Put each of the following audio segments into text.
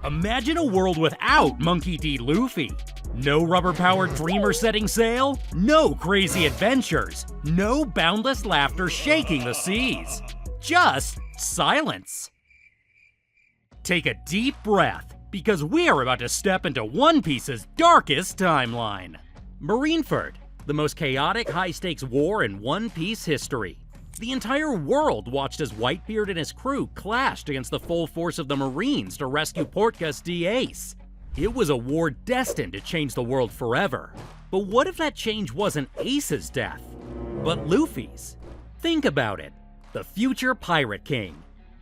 Imagine a world without Monkey D. Luffy. No rubber-powered dreamer setting sail, no crazy adventures, no boundless laughter shaking the seas. Just silence. Take a deep breath, because we're about to step into One Piece's darkest timeline. Marineford, the most chaotic high-stakes war in One Piece history. The entire world watched as Whitebeard and his crew clashed against the full force of the Marines to rescue Portgas D. Ace. It was a war destined to change the world forever. But what if that change wasn't Ace's death, but Luffy's? Think about it. The future Pirate King,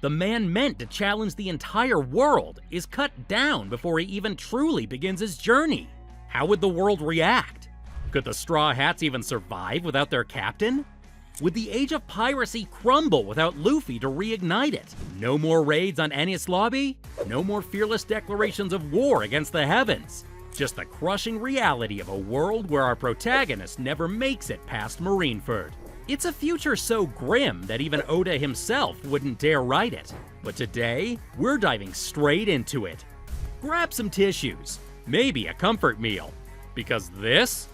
the man meant to challenge the entire world, is cut down before he even truly begins his journey. How would the world react? Could the Straw Hats even survive without their captain? Would the age of piracy crumble without Luffy to reignite it? No more raids on Enies Lobby? No more fearless declarations of war against the heavens? Just the crushing reality of a world where our protagonist never makes it past Marineford. It's a future so grim that even Oda himself wouldn't dare write it. But today, we're diving straight into it. Grab some tissues, maybe a comfort meal, because this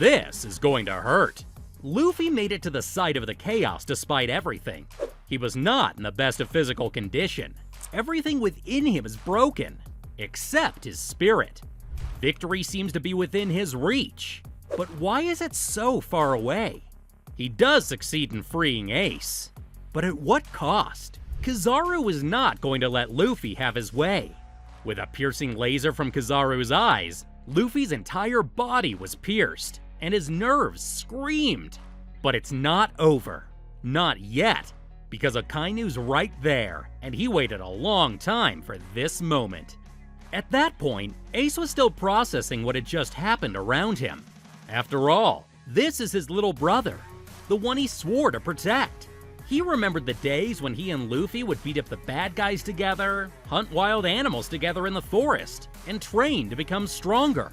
is going to hurt. Luffy made it to the site of the chaos despite everything. He was not in the best of physical condition. Everything within him is broken, except his spirit. Victory seems to be within his reach. But why is it so far away? He does succeed in freeing Ace. But at what cost? Kizaru was not going to let Luffy have his way. With a piercing laser from Kizaru's eyes, Luffy's entire body was pierced, and his nerves screamed. But it's not over. Not yet, because Akainu's right there, and he waited a long time for this moment. At that point, Ace was still processing what had just happened around him. After all, this is his little brother, the one he swore to protect. He remembered the days when he and Luffy would beat up the bad guys together, hunt wild animals together in the forest, and train to become stronger.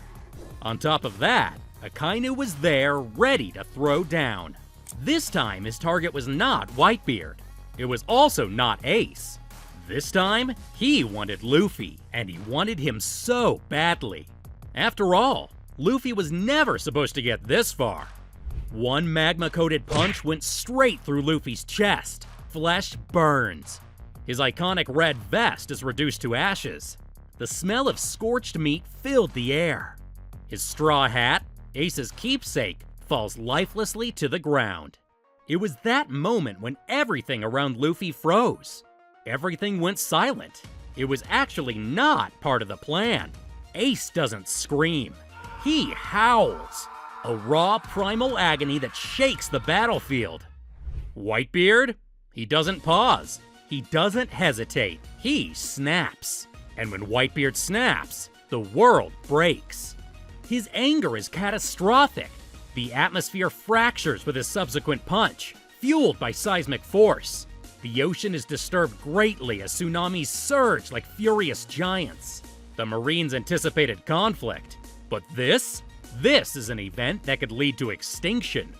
On top of that, Akainu was there, ready to throw down. This time, his target was not Whitebeard. It was also not Ace. This time, he wanted Luffy, and he wanted him so badly. After all, Luffy was never supposed to get this far. One magma-coated punch went straight through Luffy's chest. Flesh burns. His iconic red vest is reduced to ashes. The smell of scorched meat filled the air. His straw hat, Ace's keepsake, falls lifelessly to the ground. It was that moment when everything around Luffy froze. Everything went silent. It was actually not part of the plan. Ace doesn't scream. He howls. A raw primal agony that shakes the battlefield. Whitebeard? He doesn't pause. He doesn't hesitate. He snaps. And when Whitebeard snaps, the world breaks. His anger is catastrophic. The atmosphere fractures with his subsequent punch, fueled by seismic force. The ocean is disturbed greatly as tsunamis surge like furious giants. The Marines anticipated conflict, but this is an event that could lead to extinction.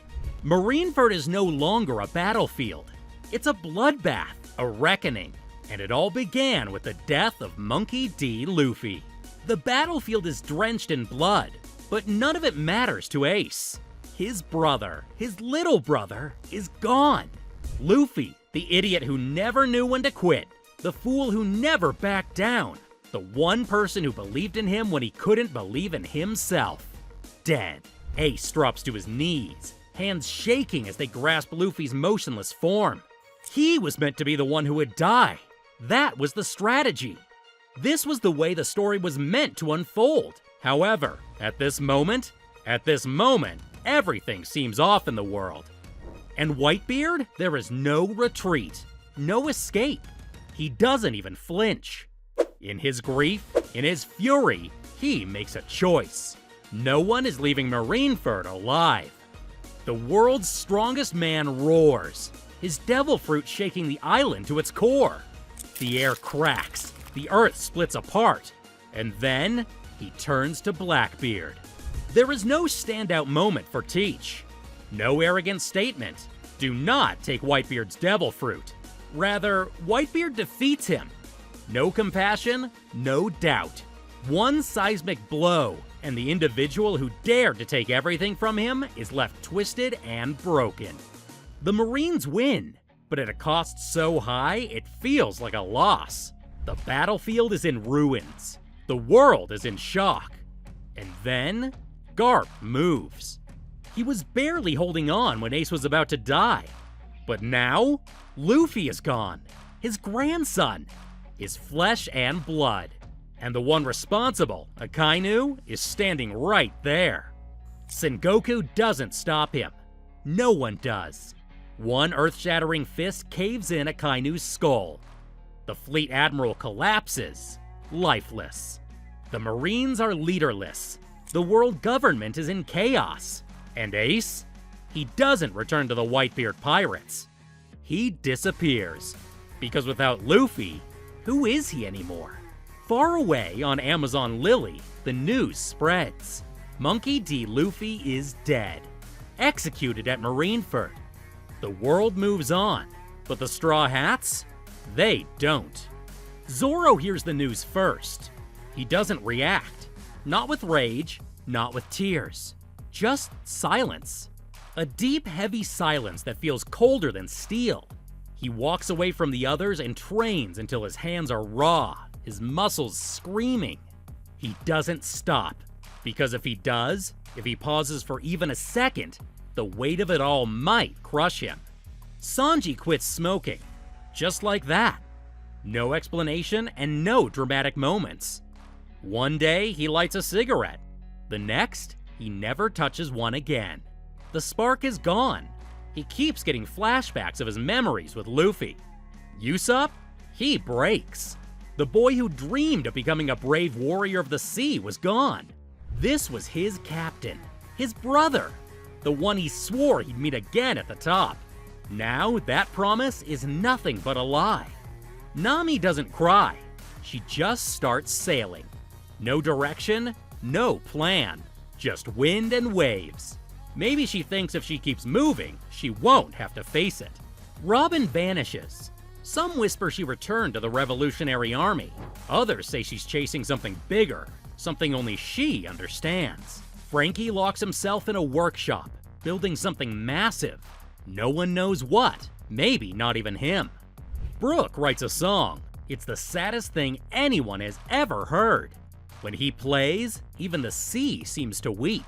Marineford is no longer a battlefield. It's a bloodbath, a reckoning, and it all began with the death of Monkey D. Luffy. The battlefield is drenched in blood, but none of it matters to Ace. His brother, his little brother, is gone. Luffy, the idiot who never knew when to quit, the fool who never backed down, the one person who believed in him when he couldn't believe in himself. Dead. Ace drops to his knees, hands shaking as they grasp Luffy's motionless form. He was meant to be the one who would die. That was the strategy. This was the way the story was meant to unfold. However, at this moment, everything seems off in the world. And Whitebeard, there is no retreat, no escape. He doesn't even flinch. In his grief, in his fury, he makes a choice. No one is leaving Marineford alive. The world's strongest man roars, his devil fruit shaking the island to its core. The air cracks, the earth splits apart, and then he turns to Blackbeard. There is no standout moment for Teach. No arrogant statement. Do not take Whitebeard's devil fruit. Rather, Whitebeard defeats him. No compassion, no doubt. One seismic blow, and the individual who dared to take everything from him is left twisted and broken. The Marines win, but at a cost so high it feels like a loss. The battlefield is in ruins. The world is in shock. And then, Garp moves. He was barely holding on when Ace was about to die. But now, Luffy is gone. His grandson. His flesh and blood. And the one responsible, Akainu, is standing right there. Sengoku doesn't stop him. No one does. One earth-shattering fist caves in Akainu's skull. The fleet admiral collapses, lifeless. The Marines are leaderless. The world government is in chaos. And Ace? He doesn't return to the Whitebeard pirates. He disappears. Because without Luffy, who is he anymore? Far away on Amazon Lily, the news spreads. Monkey D. Luffy is dead. Executed at Marineford. The world moves on, but the Straw Hats? They don't. Zoro hears the news first. He doesn't react. Not with rage, not with tears. Just silence. A deep, heavy silence that feels colder than steel. He walks away from the others and trains until his hands are raw, his muscles screaming. He doesn't stop, because if he does, if he pauses for even a second, the weight of it all might crush him. Sanji quits smoking, just like that. No explanation and no dramatic moments. One day, he lights a cigarette. The next, he never touches one again. The spark is gone. He keeps getting flashbacks of his memories with Luffy. Usopp? He breaks. The boy who dreamed of becoming a brave warrior of the sea was gone. This was his captain, his brother, the one he swore he'd meet again at the top. Now, that promise is nothing but a lie. Nami doesn't cry. She just starts sailing. No direction, no plan, just wind and waves. Maybe she thinks if she keeps moving, she won't have to face it. Robin vanishes. Some whisper she returned to the Revolutionary Army. Others say she's chasing something bigger, something only she understands. Frankie locks himself in a workshop, building something massive. No one knows what, maybe not even him. Brook writes a song. It's the saddest thing anyone has ever heard. When he plays, even the sea seems to weep.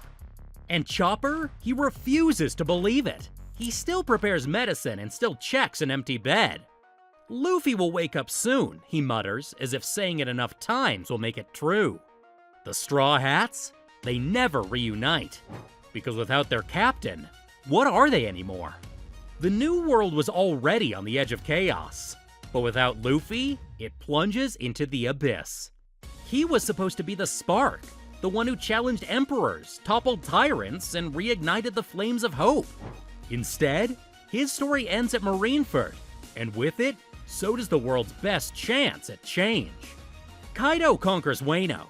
And Chopper? He refuses to believe it. He still prepares medicine and still checks an empty bed. Luffy will wake up soon, he mutters, as if saying it enough times will make it true. The Straw Hats? They never reunite. Because without their captain, what are they anymore? The New World was already on the edge of chaos. But without Luffy, it plunges into the abyss. He was supposed to be the spark, the one who challenged emperors, toppled tyrants, and reignited the flames of hope. Instead, his story ends at Marineford, and with it, so does the world's best chance at change. Kaido conquers Wano.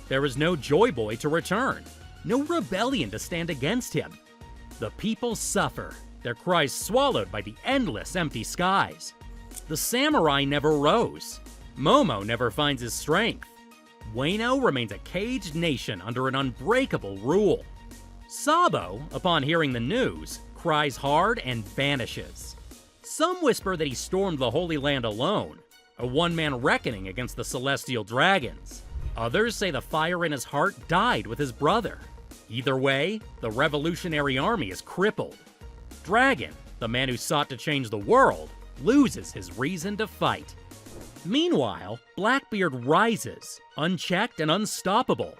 There is no Joy Boy to return, no rebellion to stand against him. The people suffer, their cries swallowed by the endless empty skies. The samurai never rose. Momo never finds his strength. Wano remains a caged nation under an unbreakable rule. Sabo, upon hearing the news, cries hard and vanishes. Some whisper that he stormed the Holy Land alone, a one-man reckoning against the celestial dragons. Others say the fire in his heart died with his brother. Either way, the Revolutionary Army is crippled. Dragon, the man who sought to change the world, loses his reason to fight. Meanwhile, Blackbeard rises, unchecked and unstoppable.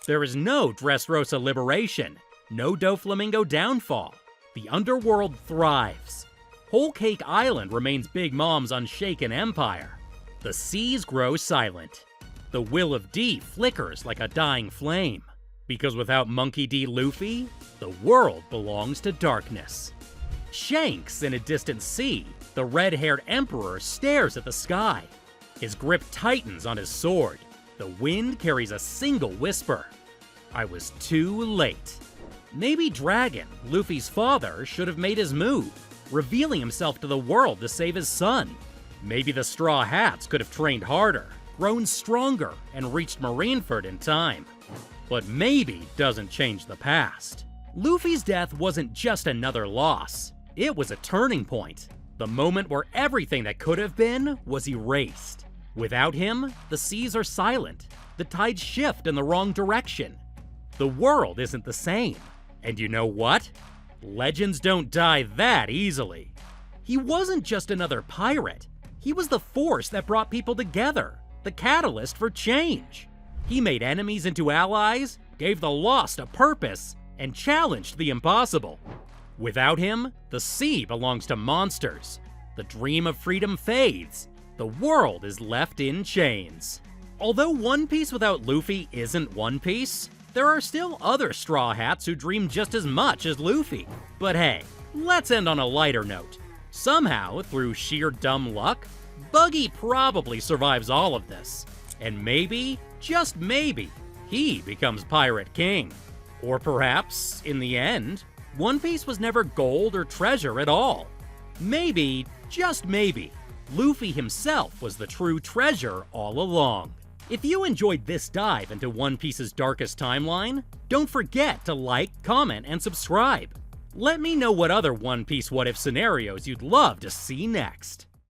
There is no Dressrosa liberation, no Doflamingo downfall. The underworld thrives. Whole Cake Island remains Big Mom's unshaken empire. The seas grow silent. The will of D flickers like a dying flame. Because without Monkey D. Luffy, the world belongs to darkness. Shanks in a distant sea, the red-haired emperor stares at the sky. His grip tightens on his sword. The wind carries a single whisper. I was too late. Maybe Dragon, Luffy's father, should have made his move, revealing himself to the world to save his son. Maybe the Straw Hats could have trained harder, grown stronger, and reached Marineford in time. But maybe doesn't change the past. Luffy's death wasn't just another loss. It was a turning point. The moment where everything that could have been was erased. Without him, the seas are silent. The tides shift in the wrong direction. The world isn't the same. And you know what? Legends don't die that easily. He wasn't just another pirate. He was the force that brought people together, the catalyst for change. He made enemies into allies, gave the lost a purpose, and challenged the impossible. Without him, the sea belongs to monsters. The dream of freedom fades. The world is left in chains. Although One Piece without Luffy isn't One Piece, there are still other Straw Hats who dream just as much as Luffy. But hey, let's end on a lighter note. Somehow, through sheer dumb luck, Buggy probably survives all of this. And maybe, just maybe, he becomes Pirate King. Or perhaps, in the end, One Piece was never gold or treasure at all. Maybe, just maybe, Luffy himself was the true treasure all along. If you enjoyed this dive into One Piece's darkest timeline, don't forget to like, comment, and subscribe. Let me know what other One Piece what-if scenarios you'd love to see next.